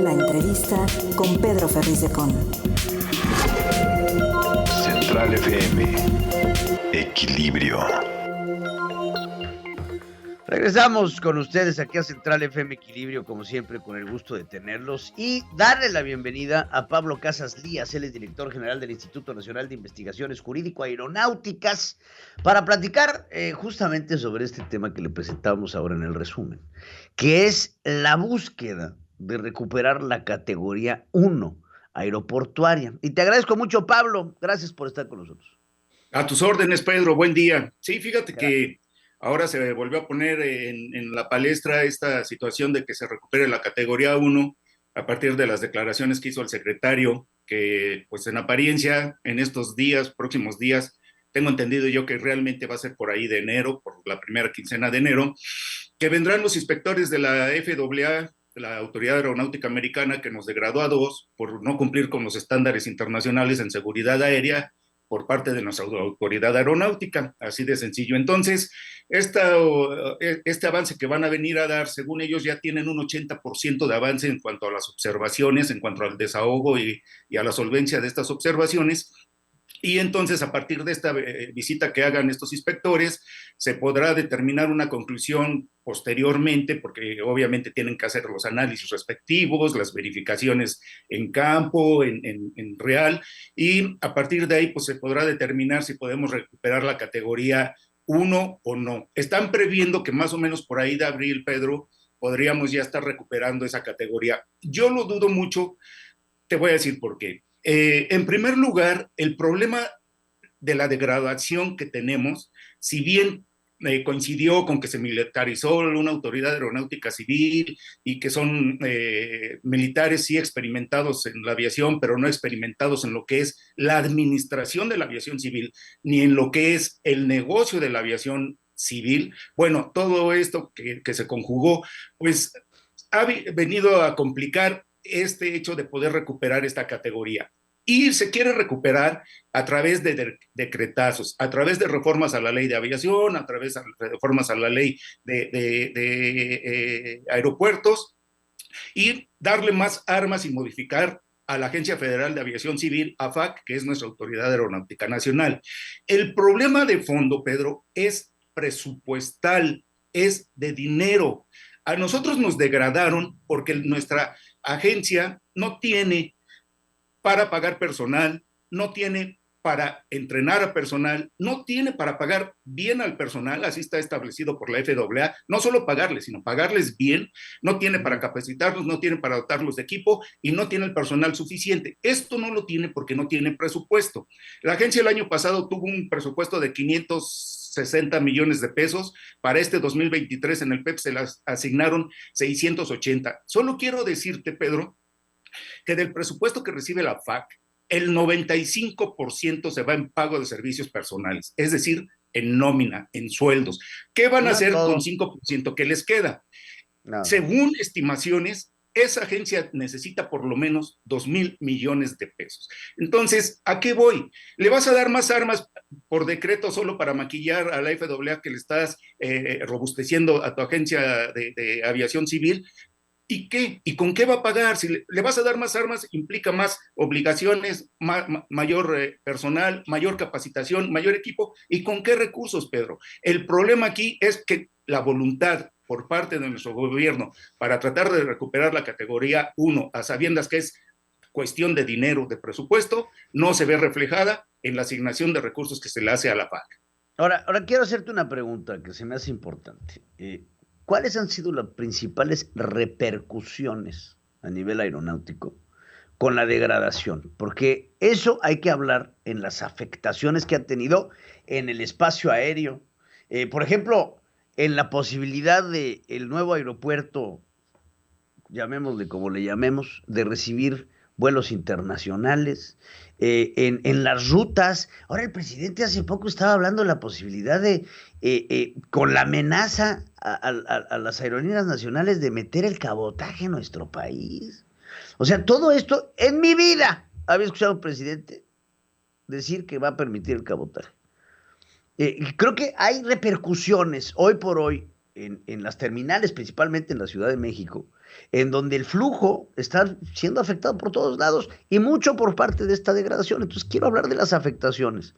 La entrevista con Pedro Ferriz de Con. Central FM. Equilibrio. Regresamos con ustedes aquí a Central FM Equilibrio, como siempre, con el gusto de tenerlos y darle la bienvenida a Pablo Casas Lías. Él es director general del Instituto Nacional de Investigaciones Jurídico-Aeronáuticas, para platicar justamente sobre este tema que le presentamos ahora en el resumen, que es la búsqueda de recuperar la categoría 1 aeroportuaria. Y te agradezco mucho, Pablo. Gracias por estar con nosotros. A tus órdenes, Pedro. Buen día. Sí, fíjate que ahora se volvió a poner en la palestra esta situación de que se recupere la categoría 1 a partir de las declaraciones que hizo el secretario, que pues en apariencia en estos días, próximos días, tengo entendido yo que realmente va a ser por ahí de enero, por la primera quincena de enero, que vendrán los inspectores de la FAA, la Autoridad Aeronáutica Americana, que nos degradó a 2 por no cumplir con los estándares internacionales en seguridad aérea por parte de nuestra autoridad aeronáutica, así de sencillo. Entonces, este avance que van a venir a dar, según ellos, ya tienen un 80% de avance en cuanto a las observaciones, en cuanto al desahogo y a la solvencia de estas observaciones. Y entonces, a partir de esta visita que hagan estos inspectores, se podrá determinar una conclusión posteriormente, porque obviamente tienen que hacer los análisis respectivos, las verificaciones en campo, en real, y a partir de ahí pues se podrá determinar si podemos recuperar la categoría 1 o no. Están previendo que más o menos por ahí de abril, Pedro, podríamos ya estar recuperando esa categoría. Yo lo dudo mucho, te voy a decir por qué. En primer lugar, el problema de la degradación que tenemos, si bien coincidió con que se militarizó una autoridad aeronáutica civil y que son militares sí experimentados en la aviación, pero no experimentados en lo que es la administración de la aviación civil, ni en lo que es el negocio de la aviación civil. Bueno, todo esto que se conjugó, pues ha venido a complicar este hecho de poder recuperar esta categoría. Y se quiere recuperar a través de decretazos, a través de reformas a la ley de aviación, a través de reformas a la ley de aeropuertos, y darle más armas y modificar a la Agencia Federal de Aviación Civil, AFAC, que es nuestra Autoridad Aeronáutica Nacional. El problema de fondo, Pedro, es presupuestal, es de dinero. A nosotros nos degradaron porque nuestra agencia no tiene para pagar personal, no tiene para entrenar a personal, no tiene para pagar bien al personal, así está establecido por la FAA, no solo pagarles, sino pagarles bien, no tiene para capacitarlos, no tiene para dotarlos de equipo y no tiene el personal suficiente. Esto no lo tiene porque no tiene presupuesto. La agencia el año pasado tuvo un presupuesto de 560 millones de pesos, para este 2023 en el PEP se las asignaron 680. Solo quiero decirte, Pedro, que del presupuesto que recibe la FAC, el 95% se va en pago de servicios personales, es decir, en nómina, en sueldos. ¿Qué van a hacer con 5% que les queda? Según estimaciones, esa agencia necesita por lo menos 2,000 millones de pesos. Entonces, ¿a qué voy? ¿Le vas a dar más armas por decreto solo para maquillar a la FAA que le estás robusteciendo a tu agencia de aviación civil? ¿Y qué? ¿Y con qué va a pagar? Si le vas a dar más armas, implica más obligaciones, mayor personal, mayor capacitación, mayor equipo. ¿Y con qué recursos, Pedro? El problema aquí es que la voluntad por parte de nuestro gobierno para tratar de recuperar la categoría 1, a sabiendas que es cuestión de dinero, de presupuesto, no se ve reflejada en la asignación de recursos que se le hace a la FAC. Ahora quiero hacerte una pregunta que se me hace importante. ¿Cuáles han sido las principales repercusiones a nivel aeronáutico con la degradación? Porque eso hay que hablar en las afectaciones que ha tenido en el espacio aéreo. Por ejemplo, en la posibilidad de el nuevo aeropuerto, llamémosle como le llamemos, de recibir vuelos internacionales, en las rutas. Ahora el presidente hace poco estaba hablando de la posibilidad de, con la amenaza a las aerolíneas nacionales de meter el cabotaje en nuestro país. O sea, todo esto, en mi vida había escuchado al presidente decir que va a permitir el cabotaje. Creo que hay repercusiones hoy por hoy en las terminales, principalmente en la Ciudad de México, en donde el flujo está siendo afectado por todos lados y mucho por parte de esta degradación. Entonces quiero hablar de las afectaciones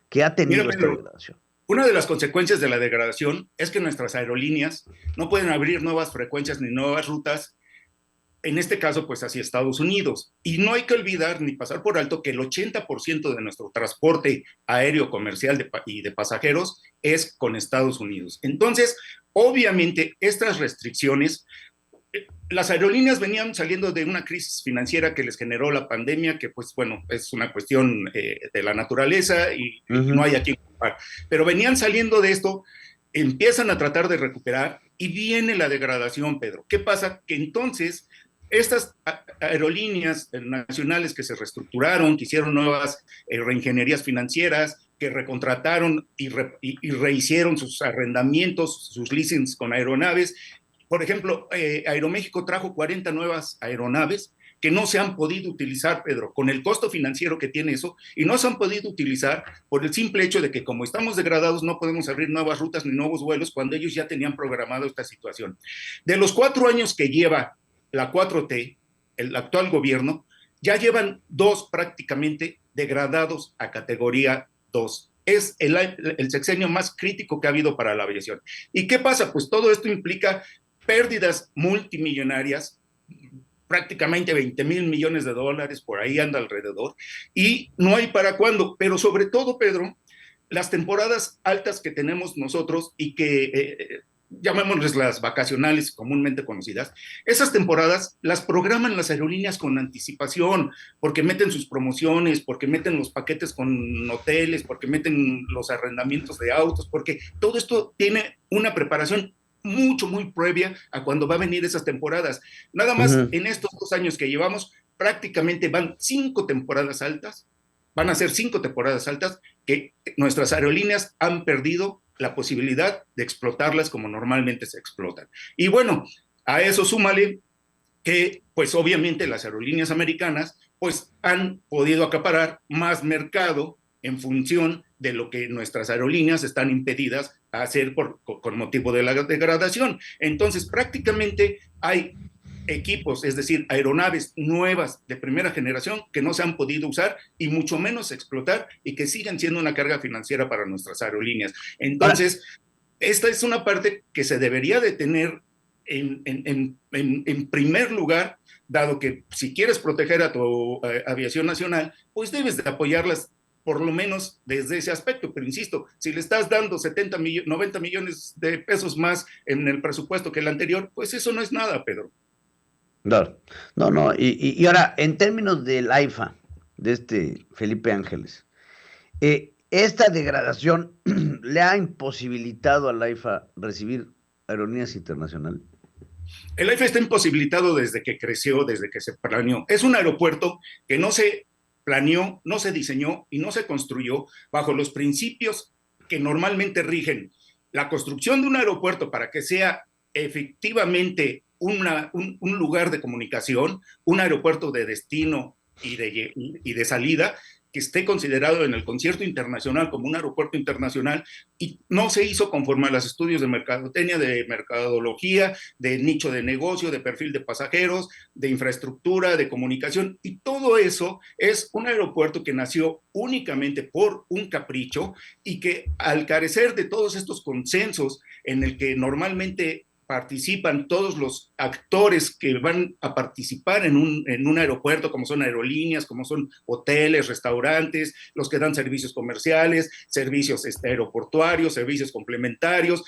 que ha tenido Mira, esta Pedro, degradación. una de las consecuencias de la degradación es que nuestras aerolíneas no pueden abrir nuevas frecuencias ni nuevas rutas, en este caso, pues hacia Estados Unidos. Y no hay que olvidar ni pasar por alto que el 80% de nuestro transporte aéreo comercial y de pasajeros es con Estados Unidos. Entonces, obviamente, estas restricciones, las aerolíneas venían saliendo de una crisis financiera que les generó la pandemia, que pues bueno, es una cuestión de la naturaleza y no hay a quién culpar. Pero venían saliendo de esto, empiezan a tratar de recuperar y viene la degradación, Pedro. ¿Qué pasa? Que entonces estas aerolíneas nacionales que se reestructuraron, que hicieron nuevas reingenierías financieras, que recontrataron y rehicieron sus arrendamientos, sus leasings con aeronaves. Por ejemplo, Aeroméxico trajo 40 nuevas aeronaves que no se han podido utilizar, Pedro, con el costo financiero que tiene eso, y no se han podido utilizar por el simple hecho de que como estamos degradados no podemos abrir nuevas rutas ni nuevos vuelos cuando ellos ya tenían programado esta situación. De los 4 años que lleva la 4T, el actual gobierno, ya llevan 2 prácticamente degradados a categoría 2. Es el sexenio más crítico que ha habido para la aviación. ¿Y qué pasa? Pues todo esto implica pérdidas multimillonarias, prácticamente 20,000 millones de dólares, por ahí anda alrededor, y no hay para cuándo. Pero sobre todo, Pedro, las temporadas altas que tenemos nosotros y que llamémosles las vacacionales comúnmente conocidas, esas temporadas las programan las aerolíneas con anticipación, porque meten sus promociones, porque meten los paquetes con hoteles, porque meten los arrendamientos de autos, porque todo esto tiene una preparación muy previa a cuando va a venir esas temporadas. Nada más en estos 2 años que llevamos, prácticamente van 5 temporadas altas, van a ser 5 temporadas altas que nuestras aerolíneas han perdido la posibilidad de explotarlas como normalmente se explotan. Y bueno, a eso súmale que pues obviamente las aerolíneas americanas pues han podido acaparar más mercado en función de lo que nuestras aerolíneas están impedidas a hacer con motivo de la degradación. Entonces prácticamente hay equipos, es decir, aeronaves nuevas de primera generación que no se han podido usar y mucho menos explotar y que siguen siendo una carga financiera para nuestras aerolíneas. Entonces, esta es una parte que se debería de tener en primer lugar, dado que si quieres proteger a tu aviación nacional, pues debes de apoyarlas por lo menos desde ese aspecto, pero insisto, si le estás dando 90 millones de pesos más en el presupuesto que el anterior, pues eso no es nada, Pedro. Claro. No. Y ahora, en términos del AIFA, de Felipe Ángeles, esta degradación le ha imposibilitado al AIFA recibir aerolíneas internacionales. El AIFA está imposibilitado desde que creció, desde que se planeó. Es un aeropuerto que no se planeó, no se diseñó y no se construyó bajo los principios que normalmente rigen la construcción de un aeropuerto para que sea efectivamente un lugar de comunicación, un aeropuerto de destino y de salida, que esté considerado en el concierto internacional como un aeropuerto internacional, y no se hizo conforme a los estudios de mercadotecnia, de mercadología, de nicho de negocio, de perfil de pasajeros, de infraestructura, de comunicación, y todo eso es un aeropuerto que nació únicamente por un capricho y que al carecer de todos estos consensos en el que normalmente participan todos los actores que van a participar en un aeropuerto, como son aerolíneas, como son hoteles, restaurantes, los que dan servicios comerciales, servicios aeroportuarios, servicios complementarios,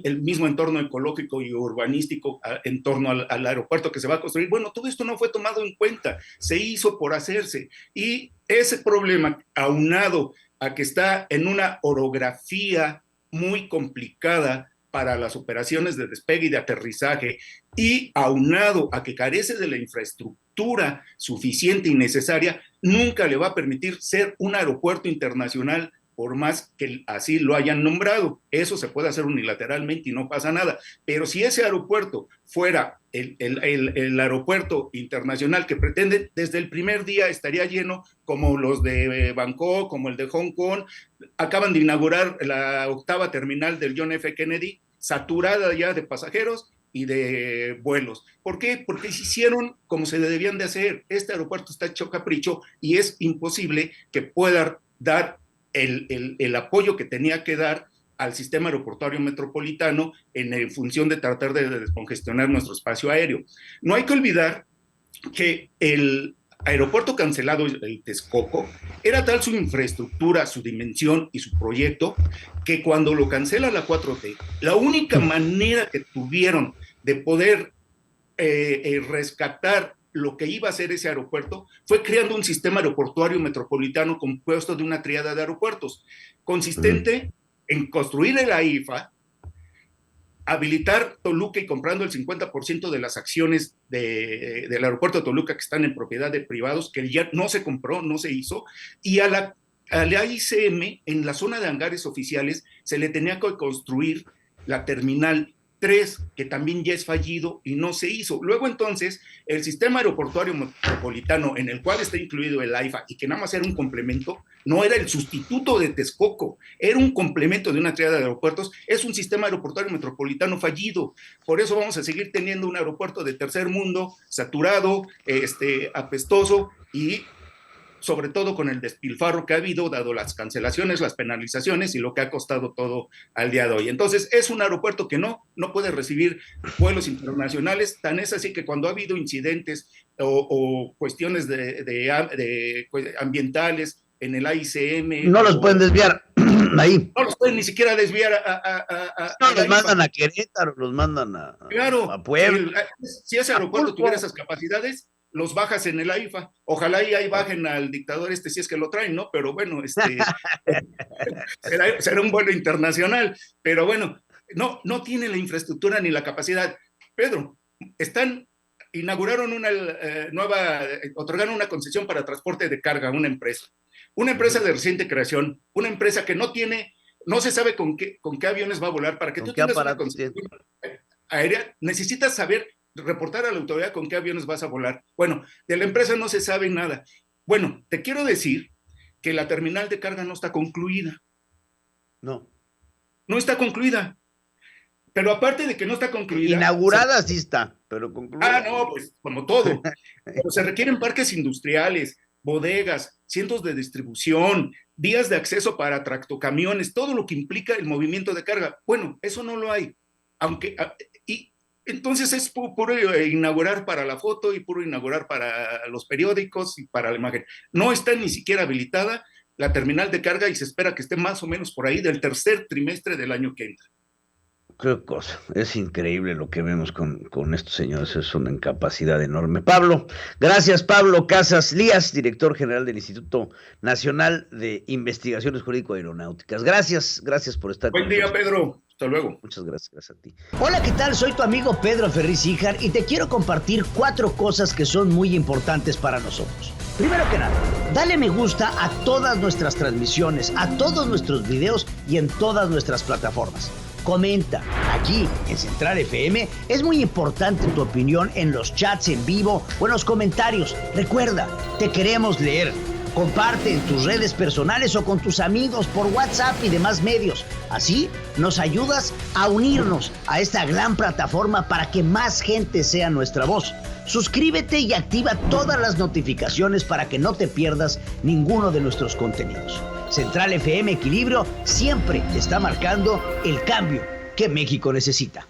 el mismo entorno ecológico y urbanístico en torno al aeropuerto que se va a construir. Bueno, todo esto no fue tomado en cuenta, se hizo por hacerse. Y ese problema, aunado a que está en una orografía muy complicada para las operaciones de despegue y de aterrizaje, y aunado a que carece de la infraestructura suficiente y necesaria, nunca le va a permitir ser un aeropuerto internacional, por más que así lo hayan nombrado. Eso se puede hacer unilateralmente y no pasa nada. Pero si ese aeropuerto fuera el aeropuerto internacional que pretenden, desde el primer día estaría lleno, como los de Bangkok, como el de Hong Kong. Acaban de inaugurar la 8ª terminal del John F. Kennedy, saturada ya de pasajeros, y de vuelos. ¿Por qué? Porque se hicieron como se debían de hacer. Este aeropuerto está hecho capricho y es imposible que pueda dar el apoyo que tenía que dar al sistema aeroportuario metropolitano en función de tratar de descongestionar nuestro espacio aéreo. No hay que olvidar que el aeropuerto cancelado, el Texcoco, era tal su infraestructura, su dimensión y su proyecto, que cuando lo cancela la 4T, la única manera que tuvieron de poder rescatar lo que iba a ser ese aeropuerto fue creando un sistema aeroportuario metropolitano compuesto de una tríada de aeropuertos, consistente en construir el AIFA, habilitar Toluca y comprando el 50% de las acciones del aeropuerto de Toluca que están en propiedad de privados, que ya no se compró, no se hizo, y a la AICM, en la zona de hangares oficiales, se le tenía que construir la terminal 3, que también ya es fallido y no se hizo. Luego entonces, el sistema aeroportuario metropolitano, en el cual está incluido el AIFA, y que nada más era un complemento, no era el sustituto de Texcoco, era un complemento de una tríada de aeropuertos, es un sistema aeroportuario metropolitano fallido. Por eso vamos a seguir teniendo un aeropuerto de tercer mundo, saturado, apestoso, y sobre todo con el despilfarro que ha habido, dado las cancelaciones, las penalizaciones y lo que ha costado todo al día de hoy. Entonces, es un aeropuerto que no puede recibir vuelos internacionales, tan es así que cuando ha habido incidentes o cuestiones ambientales en el AICM... No los pueden desviar ahí. No los pueden ni siquiera desviar no, los mandan a Querétaro, los mandan a Puebla. Si ese aeropuerto tuviera esas capacidades, los bajas en el AIFA. Ojalá y ahí bajen al dictador si es que lo traen, ¿no? Pero bueno, será un vuelo internacional. Pero bueno, no tiene la infraestructura ni la capacidad. Pedro, inauguraron una otorgaron una concesión para transporte de carga a una empresa de reciente creación, una empresa que no se sabe con qué aviones va a volar. Para que tú tengas una concesión aérea, necesitas reportar a la autoridad con qué aviones vas a volar. Bueno, de la empresa no se sabe nada. Bueno, te quiero decir que la terminal de carga no está concluida. No está concluida. Pero aparte de que no está concluida... Inaugurada sí está, pero concluida. Pues como todo. Pero se requieren parques industriales, bodegas, cientos de distribución, vías de acceso para tractocamiones, todo lo que implica el movimiento de carga. Bueno, eso no lo hay. Entonces es puro inaugurar para la foto y puro inaugurar para los periódicos y para la imagen. No está ni siquiera habilitada la terminal de carga y se espera que esté más o menos por ahí del tercer trimestre del año que entra. Qué cosa, es increíble lo que vemos con estos señores, es una incapacidad enorme. Gracias Pablo Casas Lías, director general del Instituto Nacional de Investigaciones Jurídico-Aeronáuticas. Gracias por estar con nosotros. Buen día, Pedro. Hasta luego. Muchas gracias a ti. Hola, ¿qué tal? Soy tu amigo Pedro Ferriz Híjar y te quiero compartir 4 cosas que son muy importantes para nosotros. Primero que nada, dale me gusta a todas nuestras transmisiones, a todos nuestros videos y en todas nuestras plataformas. Comenta. Aquí en Central FM es muy importante tu opinión en los chats en vivo o en los comentarios. Recuerda, te queremos leer. Comparte en tus redes personales o con tus amigos por WhatsApp y demás medios. Así nos ayudas a unirnos a esta gran plataforma para que más gente sea nuestra voz. Suscríbete y activa todas las notificaciones para que no te pierdas ninguno de nuestros contenidos. Central FM Equilibrio siempre está marcando el cambio que México necesita.